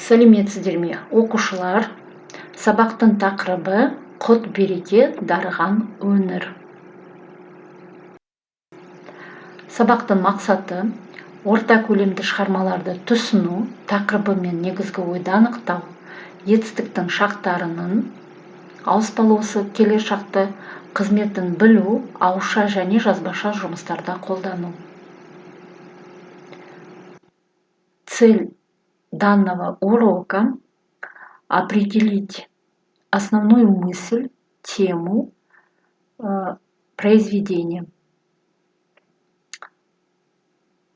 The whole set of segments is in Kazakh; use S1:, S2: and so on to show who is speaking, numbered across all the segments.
S1: Сәлеметсіздер ме, оқушылар? Сабақтың тақырыбы құт береке дарыған өңір. Сабақтың мақсаты орта көлемді шығармаларды түсіну, тақырыбы мен негізгі ойды анықтау, етістіктің шақтарының ауыспалы осы келер шақты қызметін білу, ауызша және жазбаша жұмыстарда қолдану. Цель данного урока – определить основную мысль, тему произведения.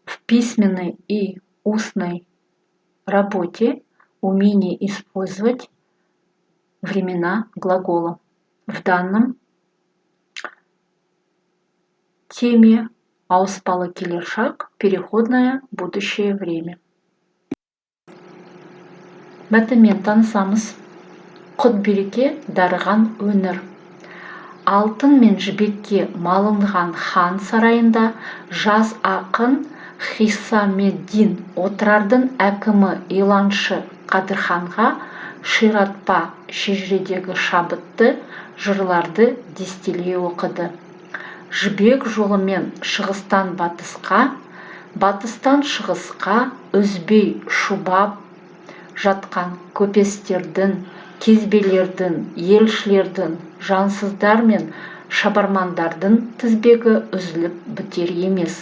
S1: В письменной и устной работе умение использовать времена глагола. В данном теме ауыспалы келер шақ – переходное будущее время. Мәтінмен танысамыз. Құт береке дарыған өңір. Алтын мен жібекке малынған хан сарайында жас ақын Хисамеддин отырардың әкімі иланшы Қадырханға ширатпа шежіредегі шабытты жырларды дестелей оқыды. Жібек жолымен шығыстан батысқа, батыстан шығысқа үзбей шұбап жатқан көпестердің, кезбелердің, елшілердің, жансыздар мен шабармандардың тізбегі үзіліп бітер емес.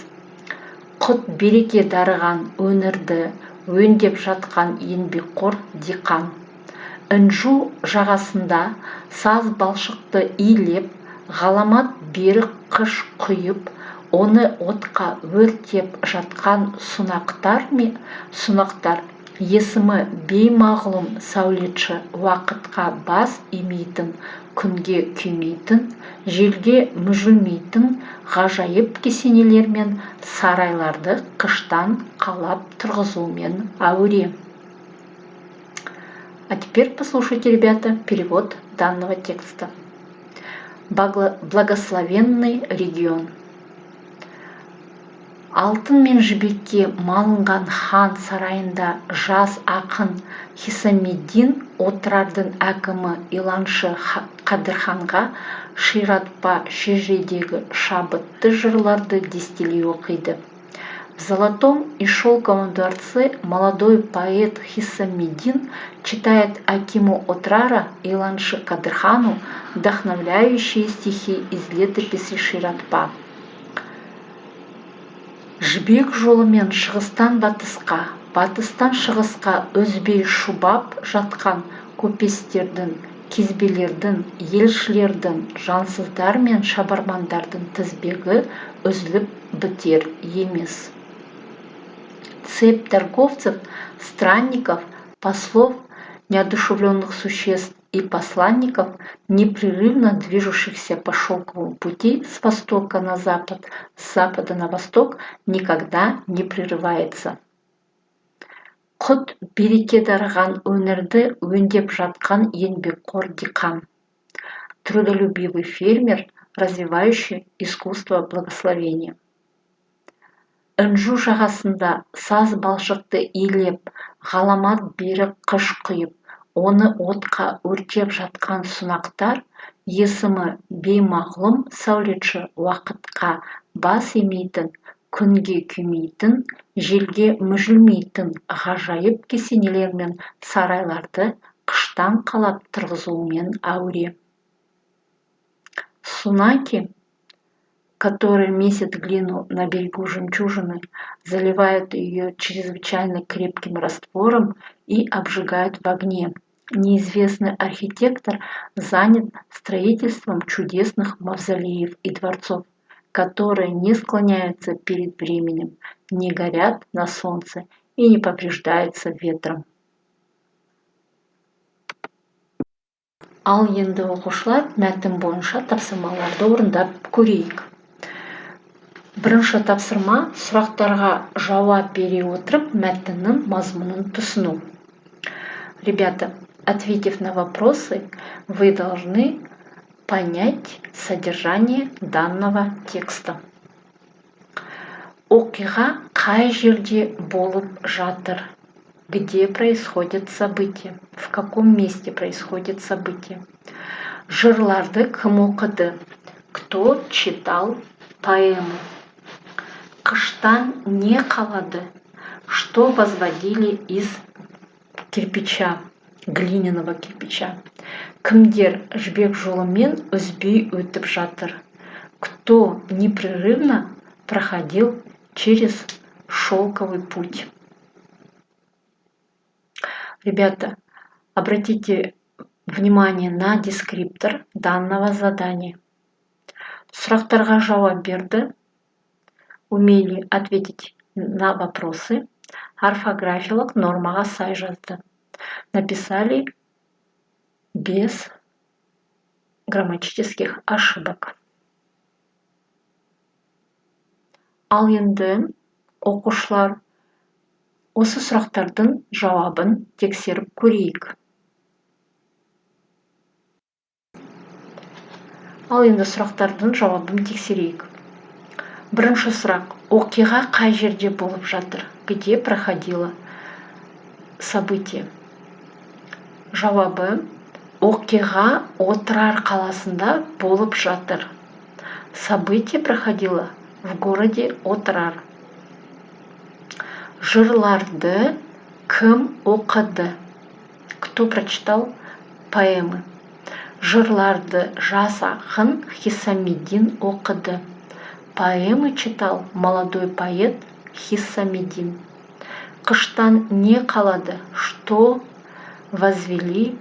S1: Құт береке дарыған өңірді өңдеп жатқан еңбекқор диқан. Інжу жағасында саз балшықты илеп, ғаламат берік қыш құйып, оны отқа өртеп жатқан сунақтар есімі беймағлұм сәулетші уақытқа бас имейтін, күнге күймейтін, желге мүжілмейтін ғажайып кесенелер мен сарайларды қыштан қалап тұрғызумен әуре. А теперь послушайте, ребята, перевод данного текста. Благословенный регион. Алтын мен жібекке малынған хан сарайында жас ақын Хисамеддин отырардың әкімі иланшы Қадырханға ширатпа шежіредегі шабытты жырларды дестелей оқиды. В золотом и шелковом дворце молодой поэт Хисамеддин читает Акиму Отрара иланшы Кадырхану вдохновляющие стихи из летописи Ширатпа. Жібек жолымен шығыстан батысқа, батыстан шығысқа үзбей шұбап жатқан көпестердің, кезбелердің, елшілердің, жансыздар мен шабармандардың тізбегі үзіліп бітер емес. Цепь торговцев, странников, послов, неодушевленных существ и посланников, непрерывно движущихся по шелковому пути с востока на запад, с запада на восток, никогда не прерывается. Құт береке дарыған өңірді өңдеп жатқан еңбекқор диқан. Трудолюбивый фермер, развивающий искусство благословения. Інжу жағасында саз балшықты илеп, ғаламат берік қыш құйып, оны отқа өртеп жатқан сунақтар есімі беймағлұм сәулетші уақытқа бас имейтін, күнге күймейтін, желге мүжілмейтін ғажайып кесенелер мен сарайларды қыштан қалап тұрғызумен әуре. Сунаки, которые месят глину на берегу жемчужины, заливают ее чрезвычайно крепким раствором и обжигают в огне. Неизвестный архитектор занят строительством чудесных мавзолеев и дворцов, которые не склоняются перед временем, не горят на солнце и не повреждаются ветром. Ал енді оқушылар мәтін бойынша тапсырмаларды орындап көрейік. Бірінші тапсырма сұрақтарға жауап бере отырып мәтіннің мазмұнын түсіну. Ребята, ответив на вопросы, вы должны понять содержание данного текста. Оқиға қай жерде болып жатыр? где происходят события, в каком месте происходит событие. Жырларды кім оқыды? Кто читал поэмы? Қыштан не қалады? Что возводили из кирпича, глиняного кирпича? Кімдер жібек жолымен үзбей өтіп жатыр? Кто непрерывно проходил через шелковый путь? Ребята, обратите внимание на дескриптор данного задания. Сұрақтарға жауап берді, умели ответить на вопросы, орфографиялық нормаға сай жазды. Написали без грамматических ошибок. Ал енді оқушылар осы сұрақтардың жауабын тексеріп көрейік. Ал енді сұрақтардың жауабын тексерейік. Бірінші сұрақ. Оқиға қай жерде болып жатыр? Где проходило событие? Жауабы: оқиға Отырар қаласында болып жатыр. Событие проходило в городе Отырар. Жырларды кім оқыды? Кто прочитал поэмы? Жырларды жас ақын Хиссамиддин оқыды. Поэмы читал молодой поэт Хиссамиддин. Қыштан не қалады? Что возвели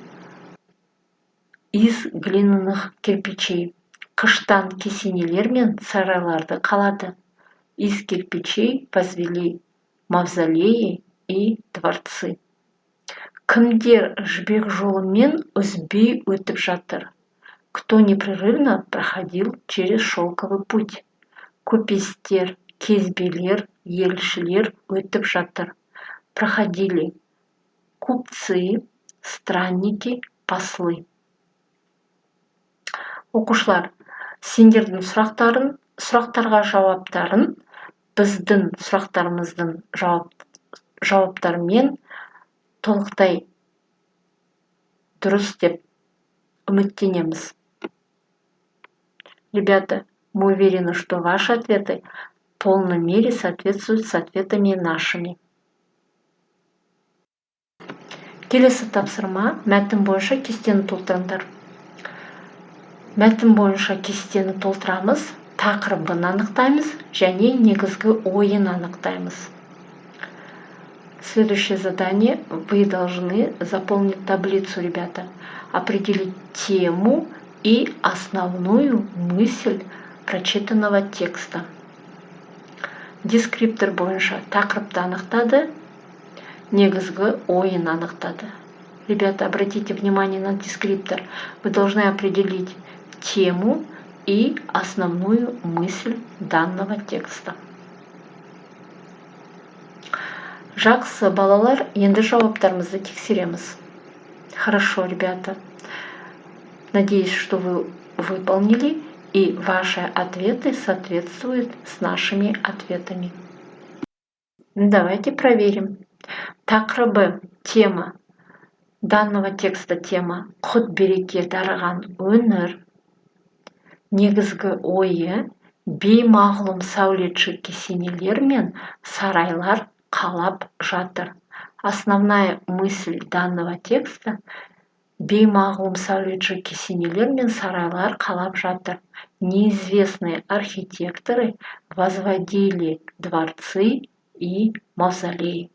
S1: из глиняных кирпичей? Қыштан кесенелер мен сарайларды қалады. Из кирпичей возвели мавзолеи и дворцы. Кімдер жібек жолымен үзбей өтіп жатыр? Кто непрерывно проходил через шелковый путь? Көпестер, кезбелер, елшілер өтіп жатыр. Проходили купцы, странники, послы. Оқушылар, сендердің сұрақтарға жауаптарын біздің сұрақтарымыздың жауаптарымен толықтай дұрыс деп үміттенеміз. Ребята, мы уверены, что ваши ответы в полной мере соответствуют с ответами нашими. Келесі тапсырма: мәтін бойынша кестені толтырыңдар. Мәтін бойынша кестені толтырамыз, тақырыбын анықтаймыз және негізгі ойын анықтаймыз. Следующее задание. Вы должны заполнить таблицу, ребята. Определить тему и основную мысль прочитанного текста. Дескриптор бойынша тақырыпты анықтады, негізгі ойын анықтады. Ребята, обратите внимание на дескриптор. Вы должны определить тему и основную мысль данного текста. Жақсы, балалар, енді жауаптарымызды тексереміз. Хорошо, ребята. Надеюсь, что вы выполнили, и ваши ответы соответствуют с нашими ответами. Давайте проверим. Тақырыбы, тема данного текста тема құт-береке дарыған өңір. Негізгі ойы: беймағлұм сәулетші кесенелер мен сарайлар қалап жатыр. Основная мысль данного текста: беймағлұм сәулетші кесенелер мен сарайлар қалап жатыр. Неизвестные архитекторы возводили дворцы и мавзолеи.